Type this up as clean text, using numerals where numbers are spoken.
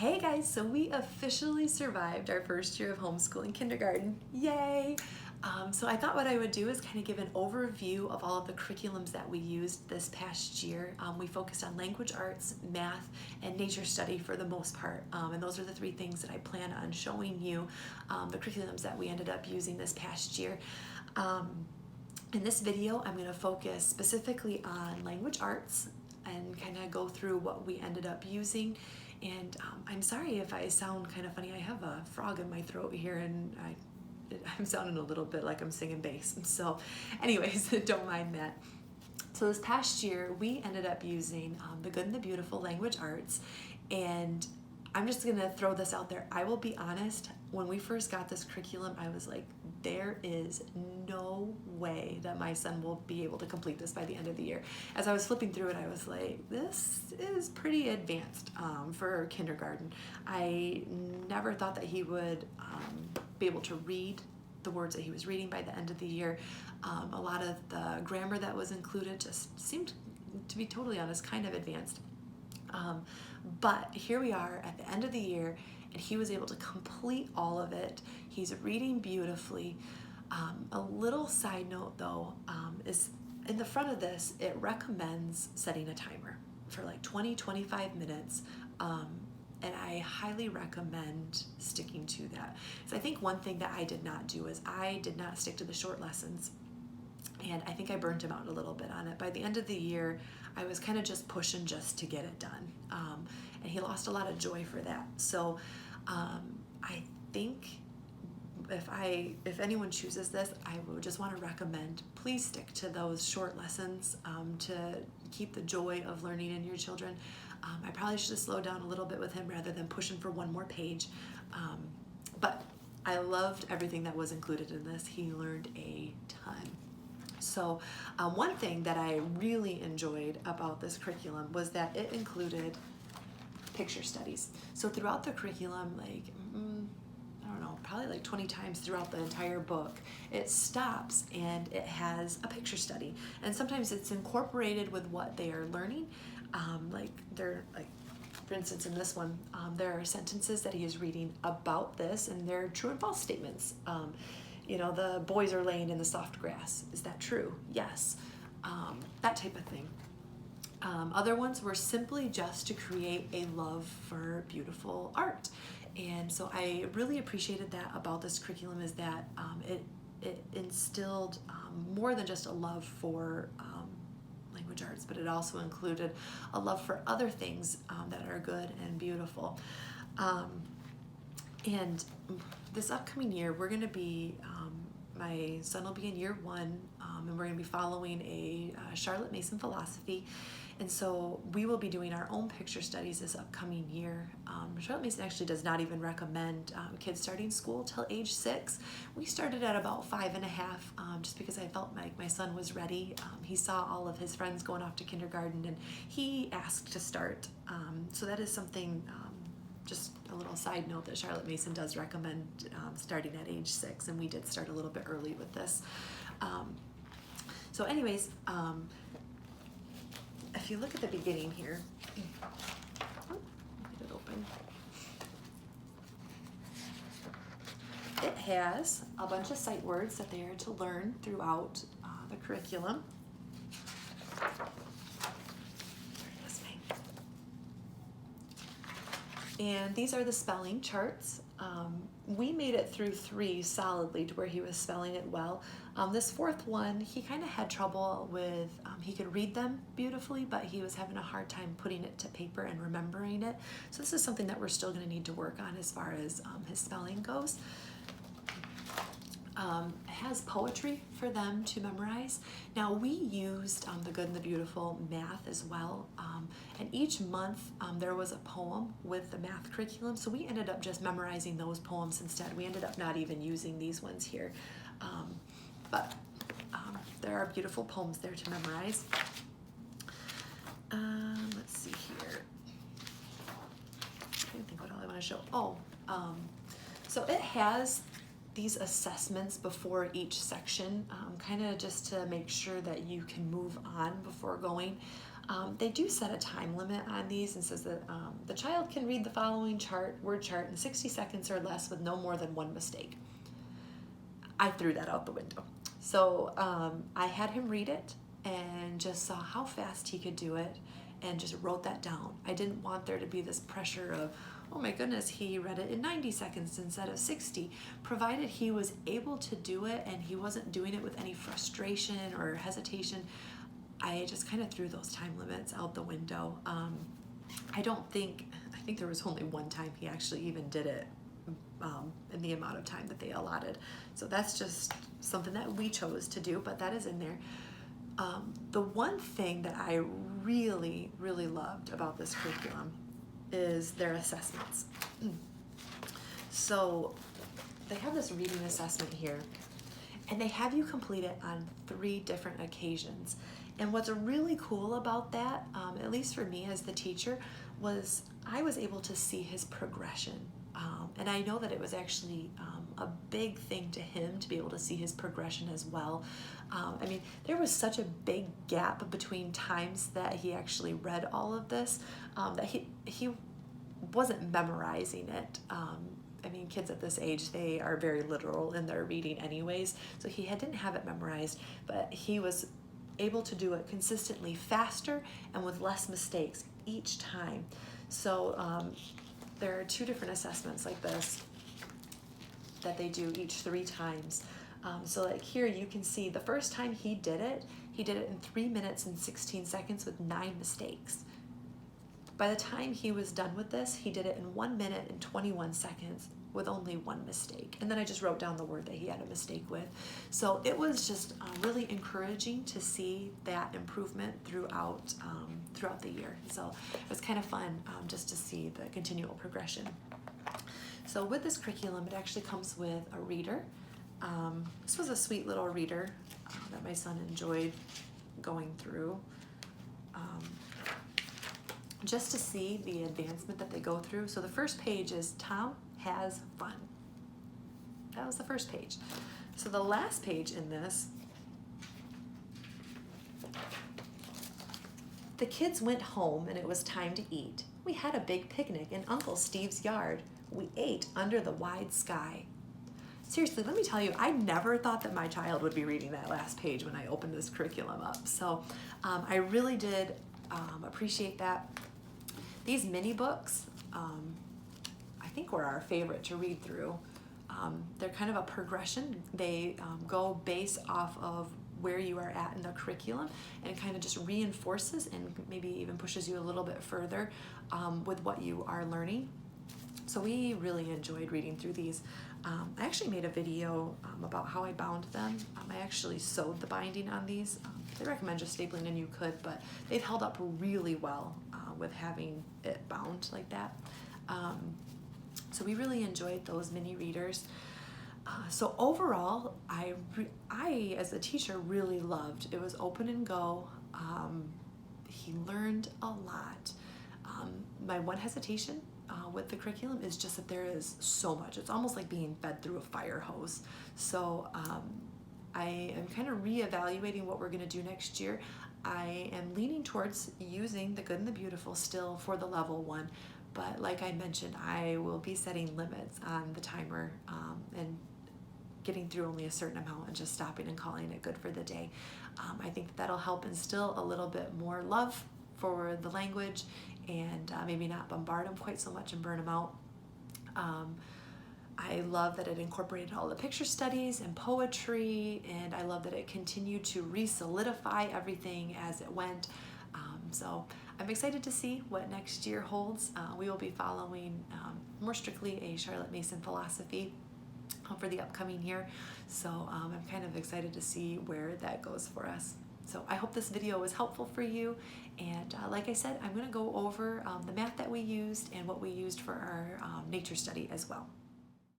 Hey guys, so we officially survived our first year of homeschooling kindergarten. Yay! So I thought what I would do is kind of give an overview of all of the curriculums that we used this past year. We focused on language arts, math, and nature study for the most part. And those are the three things that I plan on showing you, the curriculums that we ended up using this past year. In this video, I'm going to focus specifically on language arts and kind of go through what we ended up using. And I'm sorry if I sound kind of funny. I have a frog in my throat here and I'm sounding a little bit like I'm singing bass. So anyways, don't mind that. So this past year, we ended up using the Good and the Beautiful language arts. And I'm just gonna throw this out there. I will be honest, when we first got this curriculum, I was like, there is no way that my son will be able to complete this by the end of the year. As I was flipping through it, I was like, this is pretty advanced for kindergarten. I never thought that he would be able to read the words that he was reading by the end of the year. A lot of the grammar that was included just seemed, to be totally honest, kind of advanced. But here we are at the end of the year, and he was able to complete all of it. He's reading beautifully. A little side note though, is in the front of this, it recommends setting a timer for like 20-25 minutes. And I highly recommend sticking to that. So I think one thing that I did not do is I did not stick to the short lessons. And I think I burnt him out a little bit on it. By the end of the year, I was kind of just pushing just to get it done. And he lost a lot of joy for that. So I think if anyone chooses this, I would just want to recommend, please stick to those short lessons to keep the joy of learning in your children. I probably should have slowed down a little bit with him rather than pushing for one more page. But I loved everything that was included in this. He learned a ton. So one thing that I really enjoyed about this curriculum was that it included picture studies. So throughout the curriculum, like, I don't know, probably like 20 times throughout the entire book, it stops and it has a picture study. And sometimes it's incorporated with what they are learning. For instance, in this one, there are sentences that he is reading about this, and they're true and false statements. You know, the boys are laying in the soft grass. Is that true? Yes. That type of thing. Other ones were simply just to create a love for beautiful art. And so I really appreciated that about this curriculum, is that it instilled more than just a love for language arts, but it also included a love for other things that are good and beautiful. And this upcoming year, we're going to be, my son will be in year 1, and we're going to be following a Charlotte Mason philosophy. And so we will be doing our own picture studies this upcoming year. Charlotte Mason actually does not even recommend kids starting school till age 6. We started at about 5.5, just because I felt like my son was ready. He saw all of his friends going off to kindergarten, and he asked to start. So that is something, just a little side note, that Charlotte Mason does recommend starting at age 6, and we did start a little bit early with this. So anyways, if you look at the beginning here, get it open. It has a bunch of sight words that they are to learn throughout the curriculum. And these are the spelling charts. We made it through 3 solidly to where he was spelling it well. This 4th one, he kind of had trouble with, he could read them beautifully, but he was having a hard time putting it to paper and remembering it. So this is something that we're still going to need to work on as far as his spelling goes. It has poetry for them to memorize. Now we used the Good and the Beautiful math as well, and each month there was a poem with the math curriculum, so we ended up just memorizing those poems instead. We ended up not even using these ones here, but there are beautiful poems there to memorize. Let's see here. I think what all I want to show. So it has these assessments before each section, kind of just to make sure that you can move on before going. They do set a time limit on these and says that the child can read the following word chart in 60 seconds or less with no more than one mistake. I threw that out the window. So I had him read it and just saw how fast he could do it and just wrote that down. I didn't want there to be this pressure of, oh my goodness, he read it in 90 seconds instead of 60. Provided he was able to do it and he wasn't doing it with any frustration or hesitation, I just kind of threw those time limits out the window. I think there was only one time he actually even did it in the amount of time that they allotted. So that's just something that we chose to do, but that is in there. The one thing that I really, really loved about this curriculum is their assessments. So they have this reading assessment here, and they have you complete it on 3 different occasions. And what's really cool about that, at least for me as the teacher, was I was able to see his progression. And I know that it was actually a big thing to him to be able to see his progression as well. I mean, there was such a big gap between times that he actually read all of this, that he wasn't memorizing it. I mean, kids at this age, they are very literal in their reading anyways, so he didn't have it memorized, but he was able to do it consistently faster and with less mistakes each time. So there are 2 different assessments like this that they do each 3 times. So like here you can see the first time he did it in 3 minutes and 16 seconds with 9 mistakes. By the time he was done with this, he did it in 1 minute and 21 seconds with only 1 mistake. And then I just wrote down the word that he had a mistake with. So it was just really encouraging to see that improvement throughout the year. So it was kind of fun just to see the continual progression. So with this curriculum, it actually comes with a reader. This was a sweet little reader that my son enjoyed going through. Just to see the advancement that they go through. So the first page is Tom has fun. That was the first page. So the last page in this, the kids went home and it was time to eat. We had a big picnic in Uncle Steve's yard. We ate under the wide sky. Seriously, let me tell you, I never thought that my child would be reading that last page when I opened this curriculum up. So I really did appreciate that. These mini books, I think were our favorite to read through. They're kind of a progression. They go based off of where you are at in the curriculum, and it kind of just reinforces and maybe even pushes you a little bit further with what you are learning. So we really enjoyed reading through these. I actually made a video about how I bound them. I actually sewed the binding on these. They recommend just stapling, and you could, but they've held up really well with having it bound like that. So we really enjoyed those mini readers. So overall, I as a teacher really loved. It was open and go. He learned a lot. My one hesitation with the curriculum is just that there is so much. It's almost like being fed through a fire hose. So I am kind of reevaluating what we're going to do next year. I am leaning towards using the good and the beautiful still for the level 1, but like I mentioned, I will be setting limits on the timer and getting through only a certain amount and just stopping and calling it good for the day. I think that'll help instill a little bit more love for the language and maybe not bombard them quite so much and burn them out. I love that it incorporated all the picture studies and poetry, and I love that it continued to re-solidify everything as it went. So I'm excited to see what next year holds. We will be following more strictly a Charlotte Mason philosophy for the upcoming year. So I'm kind of excited to see where that goes for us. So I hope this video was helpful for you. And like I said, I'm going to go over the math that we used and what we used for our nature study as well.